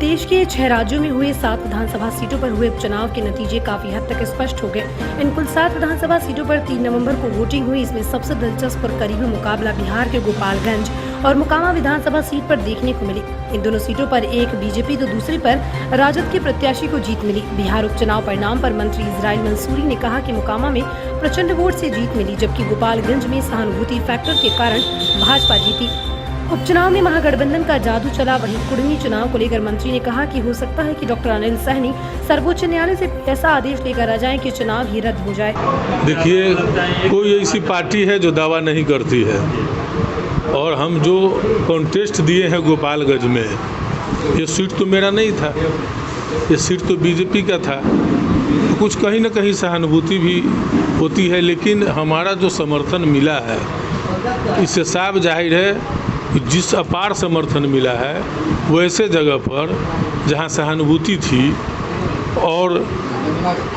देश के 6 राज्यों में हुए 7 विधानसभा सीटों पर हुए उपचुनाव के नतीजे काफी हद तक स्पष्ट हो गए। इन कुल 7 विधानसभा सीटों पर 3 नवंबर को वोटिंग हुई। इसमें सबसे दिलचस्प और करीबी मुकाबला बिहार के गोपालगंज और मोकामा विधानसभा सीट पर देखने को मिली। इन दोनों सीटों पर एक बीजेपी तो दूसरी पर राजद के प्रत्याशी को जीत मिली। बिहार उपचुनाव परिणाम पर मंत्री इजराइल मंसूरी ने कहा कि मोकामा में प्रचंड वोट से जीत मिली, जबकि गोपालगंज में सहानुभूति फैक्टर के कारण भाजपा जीती। उपचुनाव में महागठबंधन का जादू चला। वहीं कुढ़नी चुनाव को लेकर मंत्री ने कहा कि हो सकता है कि डॉक्टर अनिल सहनी सर्वोच्च न्यायालय से ऐसा आदेश लेकर आ जाए कि चुनाव ही रद्द हो जाए। देखिए, कोई ऐसी पार्टी है जो दावा नहीं करती है, और हम जो कॉन्टेस्ट दिए हैं गोपालगंज में, ये सीट तो मेरा नहीं था, ये सीट तो बीजेपी का था। तो कुछ कहीं ना कहीं सहानुभूति भी होती है, लेकिन हमारा जो समर्थन मिला है इससे साफ जाहिर है जिस अपार समर्थन मिला है वो ऐसे जगह पर जहां सहानुभूति थी, और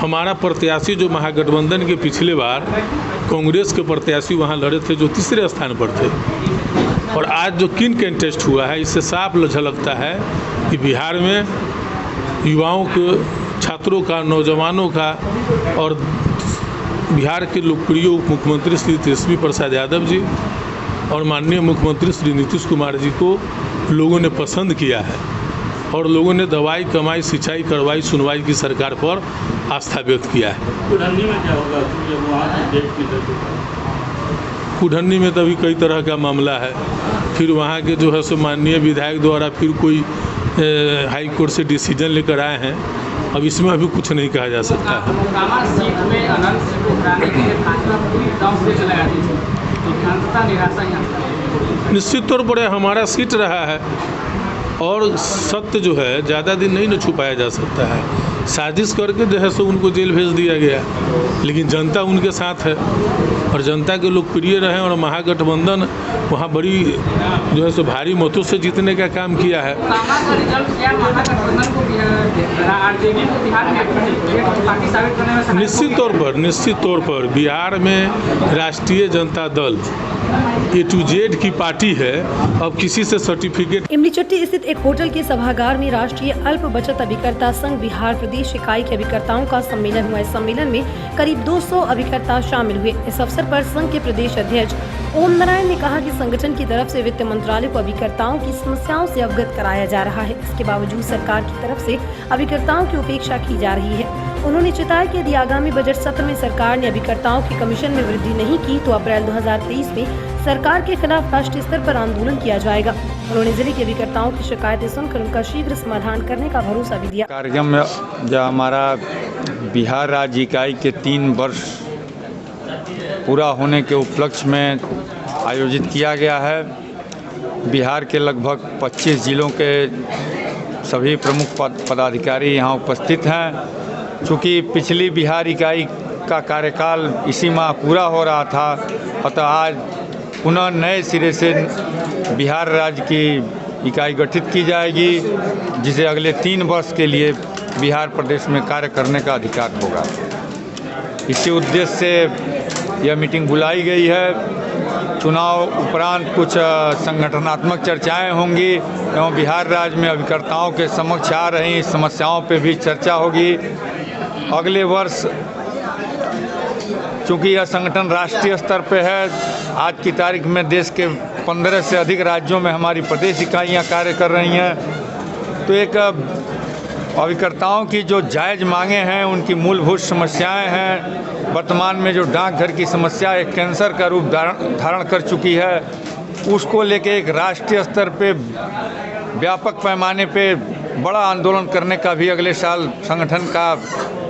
हमारा प्रत्याशी जो महागठबंधन के पिछले बार कांग्रेस के प्रत्याशी वहां लड़े थे जो तीसरे स्थान पर थे, और आज जो किन कंटेस्ट हुआ है इससे साफ झलकता है कि बिहार में युवाओं के, छात्रों का, नौजवानों का और बिहार के लोकप्रिय उप मुख्यमंत्री श्री तेजस्वी प्रसाद यादव जी और माननीय मुख्यमंत्री श्री नीतीश कुमार जी को लोगों ने पसंद किया है, और लोगों ने दवाई, कमाई, सिंचाई, करवाई, सुनवाई की सरकार पर आस्था व्यक्त किया है। कुढ़नी में क्या होगा? कुढ़नी में तो अभी कई तरह का मामला है। फिर वहाँ के जो है सो माननीय विधायक द्वारा फिर कोई हाई कोर्ट से डिसीजन लेकर आए हैं। अब इसमें अभी कुछ नहीं कहा जा सकता है। मोकामा सीट में अनंत को हराने के लिए भाजपा पूरी दांव पेच लगा दी थी, तो अंततः निराशा ही। निश्चित तौर पर हमारा सीट रहा है, और सत्य जो है ज़्यादा दिन नहीं न छुपाया जा सकता है। साजिश करके जो है सो उनको जेल भेज दिया गया, लेकिन जनता उनके साथ है और जनता के लोकप्रिय रहे, और महागठबंधन वहाँ बड़ी जो है सो भारी मतों से जीतने का काम किया है। निश्चित तौर पर बिहार में राष्ट्रीय Janata Dal A to Z की पार्टी है। अब किसी से सर्टिफिकेट। इमलीचट्टी स्थित एक होटल के सभागार में राष्ट्रीय अल्प बचत अभिकर्ता संघ बिहार प्रदेश इकाई के अभिकर्ताओं का सम्मेलन हुआ। इस सम्मेलन में करीब 200 अभिकर्ता शामिल हुए। इस अवसर पर संघ के प्रदेश अध्यक्ष ओम नारायण ने कहा कि संगठन की तरफ से वित्त मंत्रालय को अभिकर्ताओं की समस्याओं से अवगत कराया जा रहा है। इसके बावजूद सरकार की तरफ से अभिकर्ताओं की उपेक्षा की जा रही है। उन्होंने चेताया कि यदि आगामी बजट सत्र में सरकार ने अभिकर्ताओं की कमीशन में वृद्धि नहीं की तो अप्रैल 2023 में सरकार के खिलाफ राष्ट्रीय स्तर पर आंदोलन किया जाएगा। उन्होंने जिले के अभिकर्ताओं की शिकायतें सुनकर उनका शीघ्र समाधान करने का भरोसा भी दिया। कार्यक्रम में जो हमारा बिहार राज्य इकाई के 3 वर्ष पूरा होने के उपलक्ष्य में आयोजित किया गया है। बिहार के लगभग 25 जिलों के सभी प्रमुख पदाधिकारी यहाँ उपस्थित हैं। चूँकि पिछली बिहार इकाई का कार्यकाल इसी माह पूरा हो रहा था, अतः आज पुनः नए सिरे से बिहार राज्य की इकाई गठित की जाएगी, जिसे अगले 3 वर्ष के लिए बिहार प्रदेश में कार्य करने का अधिकार होगा। इसी उद्देश्य से यह मीटिंग बुलाई गई है। चुनाव उपरांत कुछ संगठनात्मक चर्चाएं होंगी एवं बिहार राज्य में अभिकर्ताओं के समक्ष आ रही समस्याओं पर भी चर्चा होगी। अगले वर्ष चूँकि यह संगठन राष्ट्रीय स्तर पर है, आज की तारीख में देश के 15 से अधिक राज्यों में हमारी प्रदेश इकाइयाँ कार्य कर रही हैं, तो एक अभिकर्ताओं की जो जायज़ मांगे हैं, उनकी मूलभूत समस्याएं हैं। वर्तमान में जो डाकघर की समस्या एक कैंसर का रूप धारण कर चुकी है, उसको लेके एक राष्ट्रीय स्तर पे व्यापक पैमाने पे बड़ा आंदोलन करने का भी अगले साल संगठन का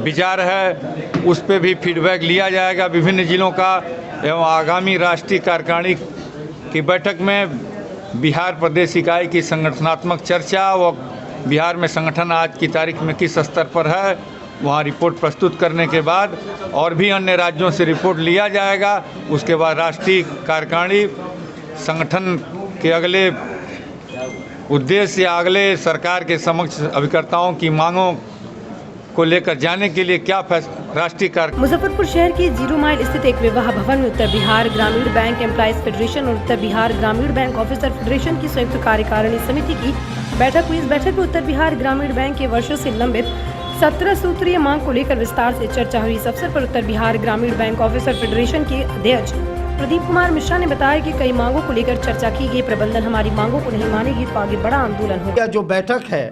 विचार है। उस पे भी फीडबैक लिया जाएगा विभिन्न जिलों का, एवं आगामी राष्ट्रीय कार्यकारिणी की बैठक में बिहार प्रदेश इकाई की संगठनात्मक चर्चा व बिहार में संगठन आज की तारीख में किस स्तर पर है, वहाँ रिपोर्ट प्रस्तुत करने के बाद और भी अन्य राज्यों से रिपोर्ट लिया जाएगा। उसके बाद राष्ट्रीय कार्यकारिणी संगठन के अगले उद्देश्य या अगले सरकार के समक्ष अभिकर्ताओं की मांगों को लेकर जाने के लिए क्या राष्ट्रीय कार्य। मुजफ्फरपुर शहर के 0 माइल स्थित एक विवाह भवन में उत्तर बिहार ग्रामीण बैंक एम्प्लॉइज फेडरेशन और उत्तर बिहार ग्रामीण बैंक ऑफिसर फेडरेशन की संयुक्त कार्यकारिणी समिति की बैठक हुई। इस बैठक में उत्तर बिहार ग्रामीण बैंक के वर्षों से लंबित 17 सूत्रीय मांग को लेकर विस्तार से चर्चा हुई। इस अवसर पर उत्तर बिहार ग्रामीण बैंक ऑफिसर फेडरेशन के अध्यक्ष प्रदीप कुमार मिश्रा ने बताया कि कई मांगों को लेकर चर्चा की गई। प्रबंधन हमारी मांगों को नहीं मानेगी तो आगे बड़ा आंदोलन होगा। जो बैठक है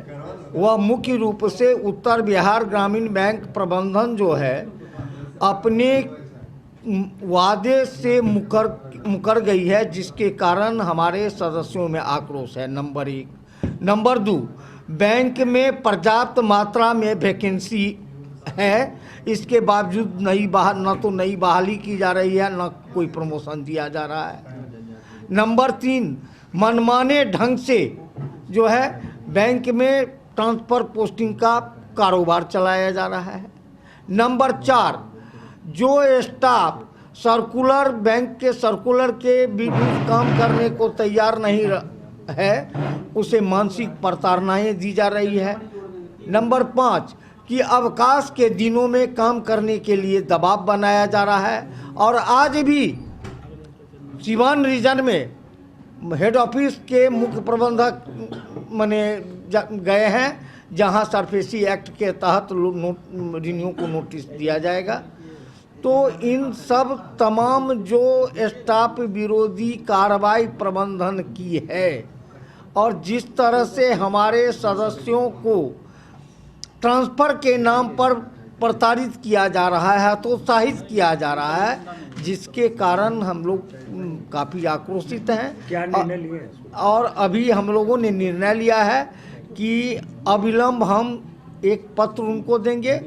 वह मुख्य रूप से उत्तर बिहार ग्रामीण बैंक प्रबंधन जो है अपने वादे से मुकर गई है, जिसके कारण हमारे सदस्यों में आक्रोश है। नंबर 1। नंबर 2, बैंक में पर्याप्त मात्रा में वैकेंसी है, इसके बावजूद न तो नई बहाली की जा रही है, न कोई प्रमोशन दिया जा रहा है। नंबर 3, मनमाने ढंग से जो है बैंक में ट्रांसफ़र पोस्टिंग का कारोबार चलाया जा रहा है। नंबर 4, जो स्टाफ बैंक के सर्कुलर के विरुद्ध काम करने को तैयार नहीं है, उसे मानसिक प्रताड़नाएं दी जा रही है। नंबर 5, कि अवकाश के दिनों में काम करने के लिए दबाव बनाया जा रहा है। और आज भी सिवान रीजन में हेड ऑफिस के मुख्य प्रबंधक गए हैं, जहां सरफेसी एक्ट के तहत रिन्यू को नोटिस दिया जाएगा। तो इन सब तमाम जो स्टाफ विरोधी कार्रवाई प्रबंधन की है और जिस तरह से हमारे सदस्यों को ट्रांसफ़र के नाम पर प्रताड़ित किया जा रहा है, तो उत्साहित किया जा रहा है, जिसके कारण हम लोग काफ़ी आक्रोशित हैं। क्या निर्णय लिए? और अभी हम लोगों ने निर्णय लिया है कि अविलंब हम एक पत्र उनको देंगे।